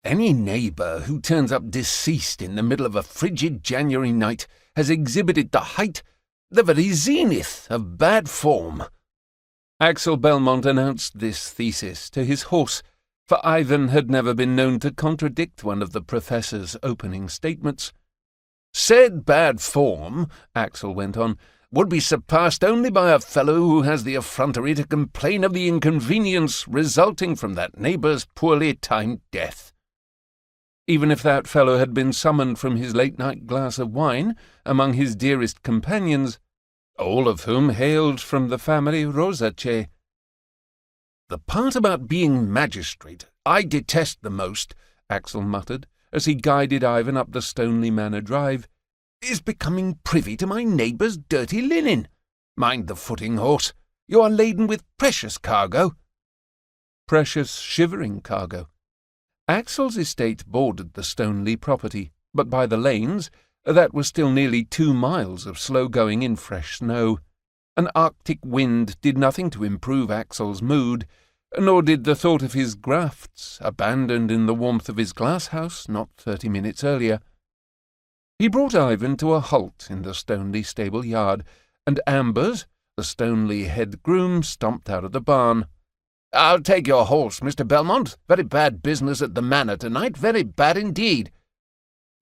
Any neighbour who turns up deceased in the middle of a frigid January night has exhibited the height, the very zenith of bad form." Axel Belmont announced this thesis to his horse, for Ivan had never been known to contradict one of the professor's opening statements. "Said bad form," Axel went on, "would be surpassed only by a fellow who has the effrontery to complain of the inconvenience resulting from that neighbour's poorly timed death. Even if that fellow had been summoned from his late-night glass of wine among his dearest companions, all of whom hailed from the family Rosace. The part about being magistrate I detest the most," Axel muttered, as he guided Ivan up the Stoneleigh Manor drive, "is becoming privy to my neighbour's dirty linen. Mind the footing, horse. You are laden with precious cargo." Precious shivering cargo. Axel's estate bordered the Stoneleigh property, but by the lanes that was still nearly 2 miles of slow-going in fresh snow. An Arctic wind did nothing to improve Axel's mood, nor did the thought of his grafts, abandoned in the warmth of his glass-house not 30 minutes earlier. He brought Ivan to a halt in the Stoneleigh stable yard, and Ambers, the Stoneleigh head groom, stomped out of the barn. "I'll take your horse, Mr. Belmont. Very bad business at the manor tonight, very bad indeed."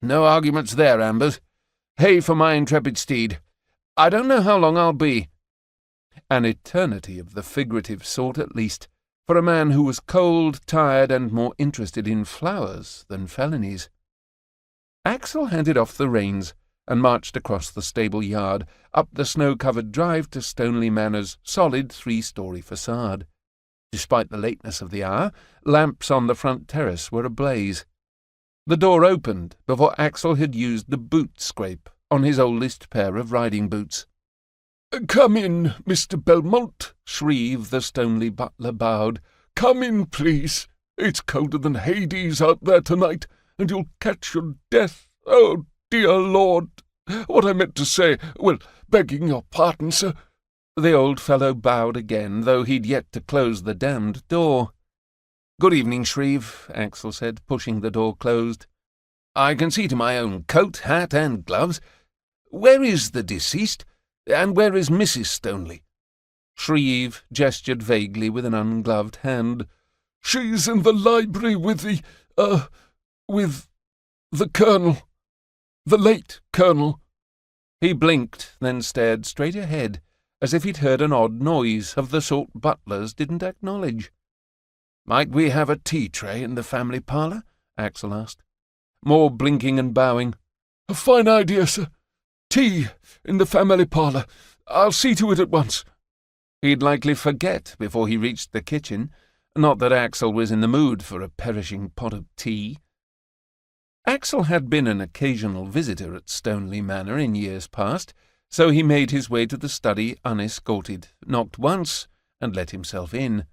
"No arguments there, Ambers. Hay for my intrepid steed. I don't know how long I'll be." An eternity of the figurative sort at least, for a man who was cold, tired, and more interested in flowers than felonies. Axel handed off the reins and marched across the stable yard, up the snow-covered drive to Stoneleigh Manor's solid 3-story facade. Despite the lateness of the hour, lamps on the front terrace were ablaze. The door opened before Axel had used the boot scrape on his oldest pair of riding boots. "Come in, Mr. Belmont," Shreve, the Stoneleigh butler, bowed. "Come in, please. It's colder than Hades out there tonight, and you'll catch your death. Oh, dear Lord! What I meant to say, well, begging your pardon, sir." The old fellow bowed again, though he'd yet to close the damned door. "Good evening, Shreve," Axel said, pushing the door closed. "I can see to my own coat, hat, and gloves. Where is the deceased, and where is Mrs. Stoneleigh?" Shreve gestured vaguely with an ungloved hand. "She's in the library with with the Colonel. The late Colonel." He blinked, then stared straight ahead, as if he'd heard an odd noise of the sort butlers didn't acknowledge. "Might we have a tea-tray in the family parlour?" Axel asked. More blinking and bowing. "A fine idea, sir. Tea in the family parlour. I'll see to it at once." He'd likely forget before he reached the kitchen, not that Axel was in the mood for a perishing pot of tea. Axel had been an occasional visitor at Stoneleigh Manor in years past, so he made his way to the study unescorted, knocked once, and let himself in.